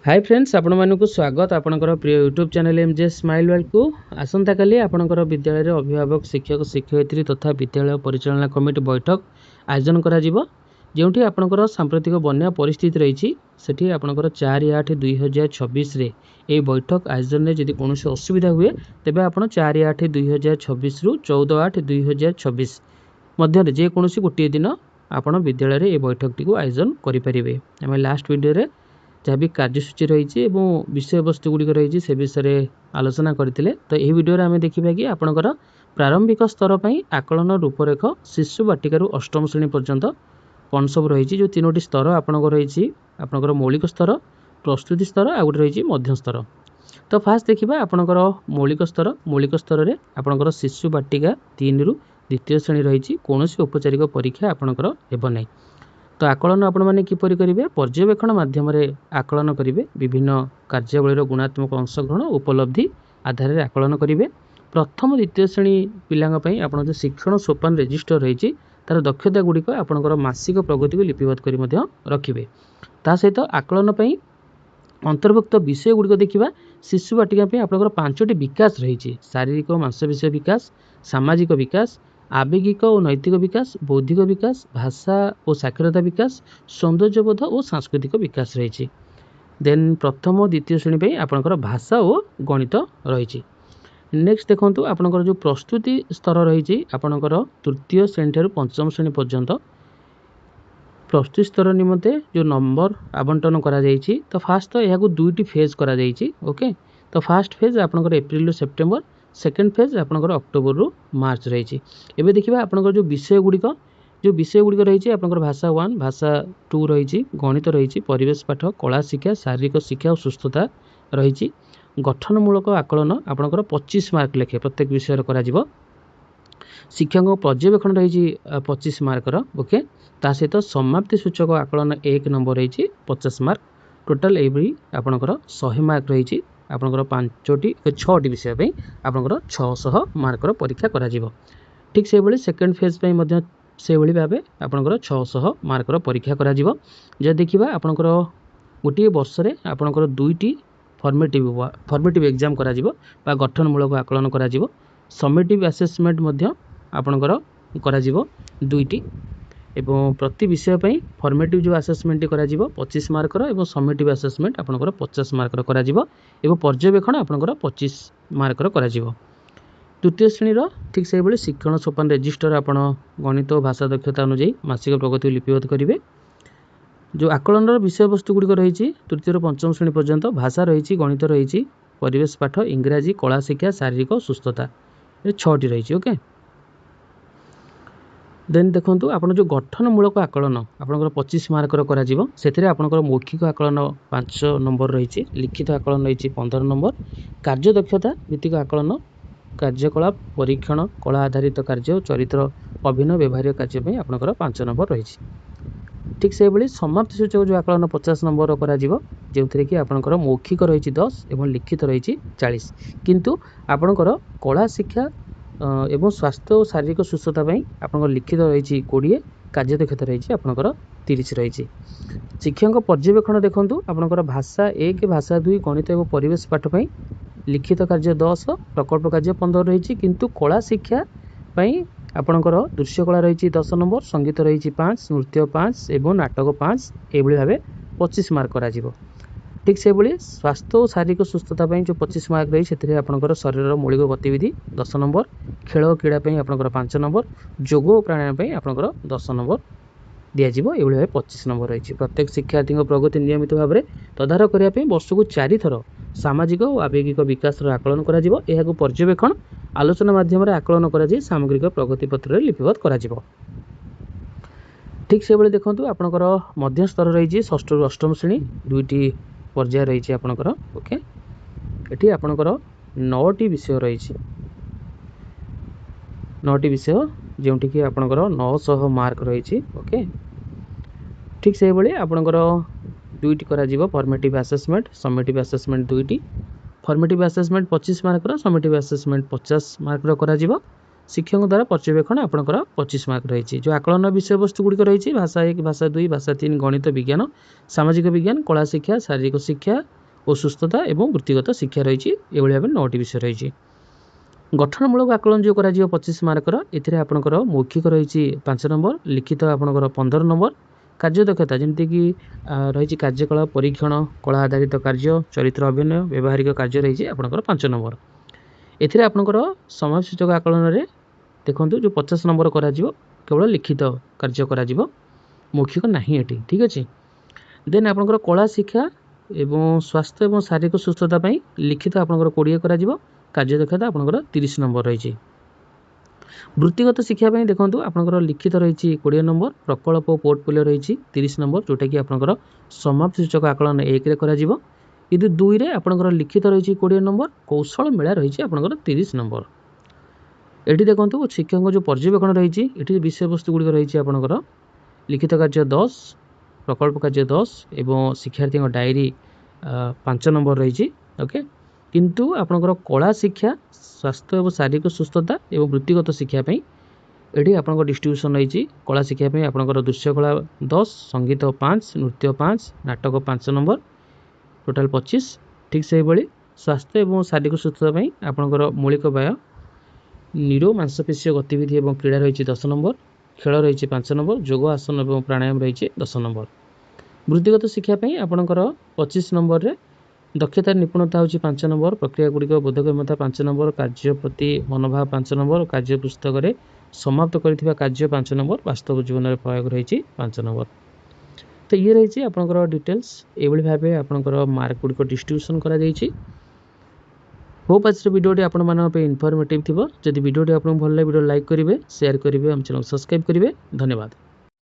Hi friends आपण मानक स्वागत आपणकर प्रिय YouTube channel MJ smile world को आसंता काली आपणकर विद्यालय अभिभावक शिक्षक शिक्षयित्री तथा विद्यालय परिचालना कमिटी बैठक आयोजन करा जिवो जेउठी आपणकर सांप्रतिक बन्या परिस्थिति रही सेठी आपणकर 4/8/2026 रे ए बैठक आयोजन में जदि कौन असुविधा हुए तेबे आपण 4/8/2026 रु 14/8/2026 मध्य जेकोसी गोटे दिन आपण विद्यालय ए बैठक टी आयोजन करें। आम लास्ट वीडियो रे जहाँ भी कार्यसूची रही विषय वस्तु गुड़िक रही से विषय आलोचना करते तो यह वीडियो आम देखा कि आपणकर प्रारंभिक स्तर पर आकलन रूपरेख शिशु बाटिकार अष्टम श्रेणी पर्यंत कौन सब रही जो तीनो स्तर आपंकर रही आपंकर मौलिक स्तर प्रस्तुति स्तर आ गए रही मध्य स्तर। तो फास्ट देखा आपंकर मौलिक स्तर में आपंकर शिशु बाटिका 3 रु द्वितीय श्रेणी रही कौन औपचारिक परीक्षा आपंकर हेब नहीं। तो आकलन आपण मैंने किपर करेंगे पर्यवेक्षण मध्यम आकलन करेंगे विभिन्न कार्यावलीर गुणात्मक अंशग्रहण उपलब्धि आधार में आकलन करेंगे। प्रथम द्वितीय श्रेणी पिलांपाई आप जो शिक्षण सोपान रजिस्टर रही तार दक्षता गुड़िक आपंकर मासिक प्रगति को लिपिबद्ध कर रखिए। ता सहित आकलन अंतर्भुक्त विषय गुड़िक देखा शिशु बाटिका आपंकर 5टी विकास रही शारीरिक मांसपेशी विकास सामाजिक विकास आवेगिक और नैतिक विकास बौद्धिक विकास भाषा और साक्षरता विकास सौंदर्यबोध और सांस्कृतिक विकास रही। देन प्रथम द्वितीय श्रेणी पे आपंकर भाषा और गणित रही। नेक्स्ट देखो आपंकर जो प्रस्तुति स्तर रही आपंकर तृतीय श्रेणी ठारू पंचम श्रेणी पर्यंत प्रस्तुति स्तर निमंते जो नंबर आवंटन करा जायछि। तो फास्ट तो यह दुईटी फेज करा जायछि। ओके तो फास्ट फेज आपंकर एप्रिल रु सेप्टेम्बर सेकेंड फेज आपंकर अक्टोबर रु मार्च रही। एबे देखिबा आपंकर जो विषय गुड़िक रही आपंकर भाषा 1 भाषा 2 रही गणित रही परिवेश पाठ कला शिक्षा शारीरिक शिक्षा और सुस्थता रही। गठनमूलक आकलन आपंकर 25 मार्क लेखे प्रत्येक विषय करा जिवो। शिक्षक पर्यवेक्षण रही 25 मार्कर। ओके ता सहित समाप्ति सूचक आकलन 1 नंबर रही 50 मार्क टोटाल एवरी आपंकर 100 मार्क रही आपंकर 6टी विषय पे आपंकर 600 मार्कर परीक्षा करा जिवो। ठीक से भली सेकेंड फेज पे मध्य से भली भाबे आपंकर 600 मार्कर परीक्षा करा जिवो। जे देखिबा आपंकर गोटे वर्ष रे आपंकर दुईटी फॉर्मेटिव एग्जाम करा जिवो बा गठनमूलक आकलन करा जिवो। समेटिव असेसमेंट मध्य आपंकर करा जिवो दुईटी एवं प्रति विषय पर फॉर्मेटिव जो असेसमेंट करा जिवो 25 मार्कर एवं समेटिव असेसमेंट आपंकर 50 मार्कर करा जिवो एवं पर्यवेक्षण आपंकर 25 मार्कर करा जिवो। तृतीय श्रेणी ठीक से भाई शिक्षण सोपान रजिस्टर आपण गणित और भाषा दक्षता अनुଯାयी मासिक प्रगति लिपिबद्ध करेंगे। जो आकलन विषय वस्तु गुड़िक रही तृतीय रु पंचम श्रेणी पर्यंत भाषा रही गणित रही परिवेश पाठ इंग्राजी कला शिक्षा शारीरिक सुस्थता 6टी रही। ओके देन देखो आप जो गठनमूलक आकलन आपंकर 25 मार्कर कर मौखिक आकलन 5 नंबर रही लिखित आकलन रही 15 नंबर कार्य दक्षता भित्तिक आकलन कार्यकलाप परीक्षण कला आधारित कार्य चरित्र अभिनय व्यवहारिक कार्य आपंकर 5 नंबर रही। ठीक से भाई समाप्ति सूचक जो आकलन 50 नंबर जो कि आपंकर मौखिक रही 10 एवं लिखित रही 40 किंतु आपंकर कला शिक्षा एवं स्वास्थ्य और शारीरिक सुस्थता आपंकर लिखित रही 20 कार्य दक्षता रही आपंकर 30 रही। शिक्षक पर्यवेक्षण देखूँ आपंकर भाषा 1 भाषा 2 गणित और परिवेश पाठ लिखित कार्य 10 प्रकल्प कार्य 15 रही किंतु कला शिक्षा आपंकर दृश्यकला रही 10 नंबर संगीत रही 5 नृत्य 5 एवं नाटक 5 एभली भाव 25 मार्क करा जिवो। ठीक से भाई स्वास्थ्य और शारीरिक सुस्थता जो 25 मार्क रही से आपंकर शरीर मौलिक गतिविधि 10 नंबर खेल क्रीड़ा आपंकर 5 नंबर जोग और प्राणायाम आपंकर 10 नंबर दिज्व ये भाव 25 नंबर रही। प्रत्येक शिक्षार्थी प्रगति नियमित भाव में तदारख करने वर्ष को 4 थर सामाजिक और आवेगिक विकास आकलन करा जिवो। एहाकु पर्यवेक्षण आलोचना माध्यम आकलन करा जाय सामग्रिक प्रगति पत्र लिपिबद्ध करा जिवो। ठीक से भाई देखो आपंकर मध्य स्तर रही 6 रु 8 श्रेणी दुईटी पर्याय रही आपंकर। ओके ये आपंकर 9टी विषय रही 9टी विषय जोटि कि आपंकर 900 मार्क रही। ओके ठीक से भाई आपंकर दुईटी करा जिवो फॉर्मेटिव असेसमेंट समेटिव असेसमेंट दुईटी फॉर्मेटिव असेसमेंट 25 मार्कर समेटिव असेसमेंट 50 मार्कर करा जिवो। शिक्षक द्वारा पर्यवेक्षण आपंकर 25 मार्क रही। जो आकलन विषय वस्तु गुड़िक रही भाषा 1 भाषा 2 भाषा 3 गणित विज्ञान सामाजिक विज्ञान कला शिक्षा शारीरिक शिक्षा ଓ ସୁସ୍ଥତା ଏବଂ ବୃତ୍ତିଗତ ଶିକ୍ଷା ରହିଛି। ଏଭଳି ଭାବେ 9ଟି ବିଷୟ ରହିଛି। ଗଠନମୂଳକ ଆକଳନ ଯେଉଁ କରାଯିବ 25 ମାର୍କର, ଏଥିରେ ଆପଣଙ୍କର ମୌଖିକ ରହିଛି 5 ନମ୍ବର, ଲିଖିତ ଆପଣଙ୍କର 15 ନମ୍ବର, କାର୍ଯ୍ୟଦକ୍ଷତା ଯେମିତିକି ରହିଛି କାର୍ଯ୍ୟକଳାପ ପରୀକ୍ଷଣ, କଳା ଆଧାରିତ କାର୍ଯ୍ୟ, ଚରିତ୍ର ଅଭିନୟ, ବ୍ୟବହାରିକ କାର୍ଯ୍ୟ ରହିଛି ଆପଣଙ୍କର 5 ନମ୍ବର। ଏଥିରେ ଆପଣଙ୍କର ସମାଜସୂଚକ ଆକଳନରେ ଦେଖନ୍ତୁ ଯେଉଁ 50 ନମ୍ବର କରାଯିବ କେବଳ ଲିଖିତ କାର୍ଯ୍ୟ କରାଯିବ, ମୌଖିକ ନାହିଁ ଏଠି। ଠିକ୍ ଅଛି। ଦେନ୍ ଆପଣଙ୍କର କଳା ଶିକ୍ଷା ଏବଂ ସ୍ୱାସ୍ଥ୍ୟ ଏବଂ ଶାରୀରିକ ସୁସ୍ଥତା ପାଇଁ ଲିଖିତ ଆପଣଙ୍କର 20 କରାଯିବ, କାର୍ଯ୍ୟଦକ୍ଷତା ଆପଣଙ୍କର 30 ନମ୍ବର ରହିଛି। ବୃତ୍ତିଗତ ଶିକ୍ଷା ପାଇଁ ଦେଖନ୍ତୁ ଆପଣଙ୍କର ଲିଖିତ ରହିଛି 20 ନମ୍ବର, ପ୍ରକଳ୍ପ ଓ ପୋର୍ଟଫୋଲିଓ ରହିଛି 30 ନମ୍ବର, ଯେଉଁଟାକି ଆପଣଙ୍କର ସମାଜସୂଚକ ଆକଳନ 1ରେ କରାଯିବ। କିନ୍ତୁ 2ରେ ଆପଣଙ୍କର ଲିଖିତ ରହିଛି 20 ନମ୍ବର, କୌଶଳ ମେଳା ରହିଛି ଆପଣଙ୍କର 30 ନମ୍ବର। ଏଠି ଦେଖନ୍ତୁ ଶିକ୍ଷକଙ୍କ ଯେଉଁ ପର୍ଯ୍ୟବେକ୍ଷଣ ରହିଛି, ଏଠି ବିଷୟବସ୍ତୁ ଗୁଡ଼ିକ ରହିଛି ଆପଣଙ୍କର ଲିଖିତ କାର୍ଯ୍ୟ 10, ପ୍ରକଳ୍ପ କାର୍ଯ୍ୟ 10 ଏବଂ ଶିକ୍ଷାର୍ଥୀଙ୍କ ଡାଏରୀ 5 ନମ୍ବର ରହିଛି। ଓକେ। କିନ୍ତୁ ଆପଣଙ୍କର କଳା ଶିକ୍ଷା, ସ୍ୱାସ୍ଥ୍ୟ ଏବଂ ଶାରୀରିକ ସୁସ୍ଥତା ଏବଂ ବୃତ୍ତିଗତ ଶିକ୍ଷା ପାଇଁ ଏଠି ଆପଣଙ୍କ ଡିଷ୍ଟ୍ରିବ୍ୟୁସନ୍ ରହିଛି। କଳା ଶିକ୍ଷା ପାଇଁ ଆପଣଙ୍କର ଦୃଶ୍ୟକଳା 10, ସଙ୍ଗୀତ 5, ନୃତ୍ୟ 5, ନାଟକ 5 ନମ୍ବର, ଟୋଟାଲ୍ 25। ଠିକ୍ ସେହିଭଳି ସ୍ୱାସ୍ଥ୍ୟ ଏବଂ ଶାରୀରିକ ସୁସ୍ଥତା ପାଇଁ ଆପଣଙ୍କର ମୌଳିକ ବ୍ୟାୟାମ, ନିରୋ ମାଂସପେଶୀୟ ଗତିବିଧି ଏବଂ କ୍ରୀଡ଼ା ରହିଛି 10 ନମ୍ବର, ଖେଳ ରହିଛି 5 ନମ୍ବର, ଯୋଗ ଆସନ ଏବଂ ପ୍ରାଣାୟାମ ରହିଛି 10 ନମ୍ବର। ବୃତ୍ତିଗତ ଶିକ୍ଷା ପାଇଁ ଆପଣଙ୍କର 25 ନମ୍ବରରେ ଦକ୍ଷତା ନିପୁଣତା ହେଉଛି 5 ନମ୍ବର, ପ୍ରକ୍ରିୟାଗୁଡ଼ିକ ବୋଧଗମ୍ୟତା 5 ନମ୍ବର, କାର୍ଯ୍ୟ ପ୍ରତି ମନୋଭାବ 5 ନମ୍ବର, କାର୍ଯ୍ୟ ପୁସ୍ତକରେ ସମାପ୍ତ କରିଥିବା କାର୍ଯ୍ୟ 5 ନମ୍ବର, ବାସ୍ତବ ଜୀବନରେ ପ୍ରୟୋଗ ରହିଛି 5 ନମ୍ବର। ତ ଇଏ ରହିଛି ଆପଣଙ୍କର ଡିଟେଲ୍ସ। ଏଭଳି ଭାବେ ଆପଣଙ୍କର ମାର୍କ ଗୁଡ଼ିକ ଡିଷ୍ଟ୍ରିବ୍ୟୁସନ୍ କରାଯାଇଛି। ହୋପ୍ ଆଜିର ଭିଡ଼ିଓଟି ଆପଣମାନଙ୍କ ପାଇଁ ଇନଫର୍ମେଟିଭ୍ ଥିବ। ଯଦି ଭିଡ଼ିଓଟି ଆପଣଙ୍କୁ ଭଲ ଲାଗେ ଭିଡ଼ିଓ ଲାଇକ୍ କରିବେ, ସେୟାର କରିବେ, ଆମ ଚ୍ୟାନେଲ୍ ସବସ୍କ୍ରାଇବ୍ କରିବେ। ଧନ୍ୟବାଦ।